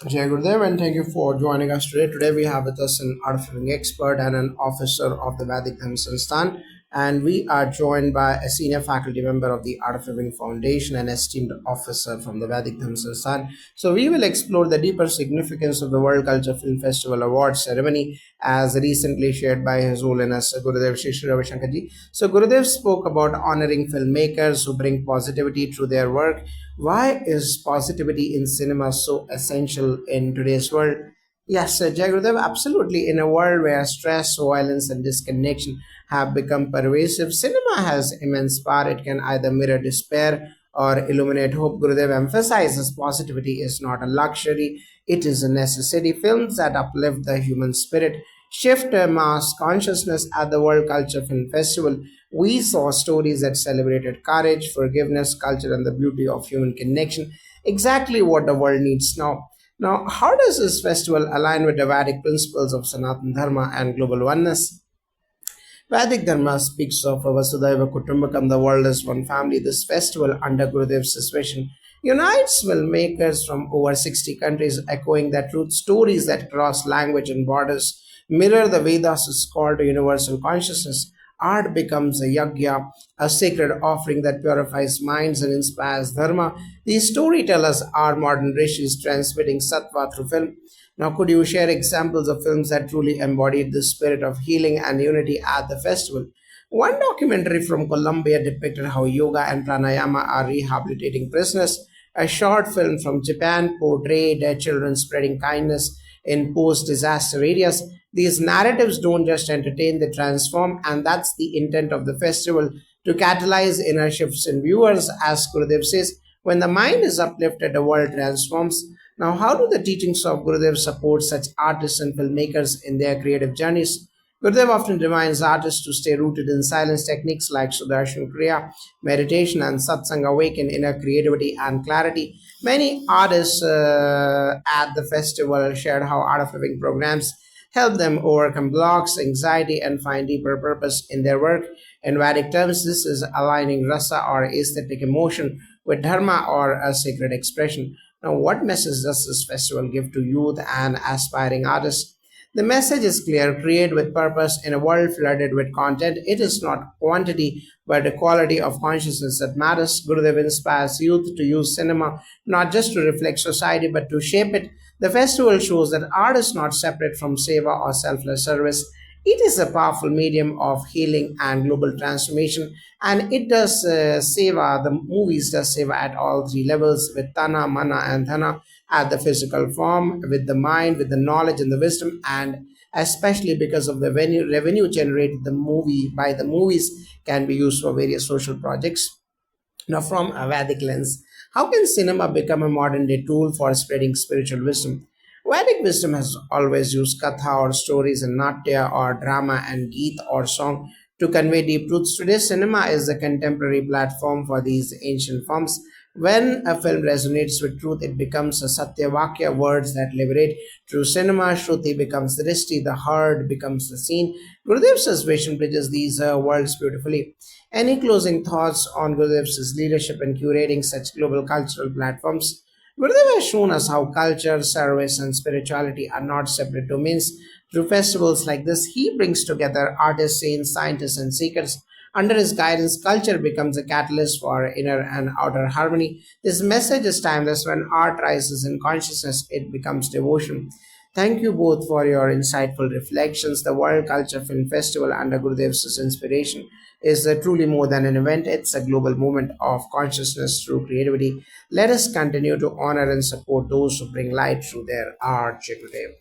Jai Gurudev, and thank you for joining us today. Today we have with us an art of living expert and an officer of the Vedic Dharma Sansthan, and we are joined by a senior faculty member of the Art of Living Foundation and esteemed officer from the Vedic Dharma Sansthan. So we will explore the deeper significance of the World Culture Film Festival Award ceremony as recently shared by His Holiness Gurudev Shri Shri Ravi Shankar Ji. So Gurudev spoke about honoring filmmakers who bring positivity through their work. Why is positivity in cinema so essential in today's world? Yes, Jai Gurudev, absolutely. In a world where stress, violence, and disconnection have become pervasive, cinema has immense power. It can either mirror despair or illuminate hope. Gurudev emphasizes positivity is not a luxury, it is a necessity. Films that uplift the human spirit shift mass consciousness at the World Culture Film Festival. We saw stories that celebrated courage, forgiveness, culture, and the beauty of human connection, exactly what the world needs now. Now, how does this festival align with the Vedic principles of Sanatana Dharma and global oneness? Vedic Dharma speaks of Vasudhaiva Kutumbakam, the world as one family. This festival, under Gurudev's vision, unites filmmakers from over 60 countries, echoing the truth. Stories that cross language and borders mirror the Vedas' call to universal consciousness. Art becomes a yagya, a sacred offering that purifies minds and inspires dharma. These storytellers are modern rishis transmitting sattva through film. Now, could you share examples of films that truly embodied the spirit of healing and unity at the festival? One documentary from Colombia depicted how yoga and pranayama are rehabilitating prisoners. A short film from Japan portrayed children spreading kindness in post disaster areas. These narratives don't just entertain, they transform, and that's the intent of the festival to catalyze inner shifts in viewers. As Gurudev says, when the mind is uplifted, the world transforms. Now, how do the teachings of Gurudev support such artists and filmmakers in their creative journeys? Gurudev often reminds artists to stay rooted in silence. Techniques like Sudarshan Kriya, meditation, and satsang awaken inner creativity and clarity. Many artists at the festival shared how art of living programs help them overcome blocks, anxiety, and find deeper purpose in their work. In Vedic terms, this is aligning rasa or aesthetic emotion with dharma or a sacred expression. Now, what message does this festival give to youth and aspiring artists? The message is clear: create with purpose in a world flooded with content. It is not quantity, but the quality of consciousness that matters. Gurudev inspires youth to use cinema not just to reflect society, but to shape it. The festival shows that art is not separate from seva or selfless service. It is a powerful medium of healing and global transformation, and it does seva. The movies does seva at all three levels, with tana, mana, and dhana, at the physical form, with the mind, with the knowledge and the wisdom, and especially because of the revenue generated the movie by the movies can be used for various social projects. Now, from a Vedic lens, how can cinema become a modern day tool for spreading spiritual wisdom? Vedic wisdom has always used katha or stories and natya or drama and geet or song to convey deep truths. Today, cinema is the contemporary platform for these ancient forms. When a film resonates with truth, it becomes a satyavakya, words that liberate. Through cinema, Shruti becomes the drishti, the heard becomes the scene. Gurudev's vision bridges these worlds beautifully. Any closing thoughts on Gurudev's leadership in curating such global cultural platforms? Gurudev has shown us how culture, service, and spirituality are not separate domains. Through festivals like this, he brings together artists, saints, scientists, and seekers. Under his guidance, culture becomes a catalyst for inner and outer harmony. This message is timeless. When art rises in consciousness, it becomes devotion. Thank you both for your insightful reflections. The World Culture Film Festival under Gurudev's inspiration is truly more than an event, it's a global movement of consciousness through creativity. Let us continue to honor and support those who bring light through their art, Gurudev.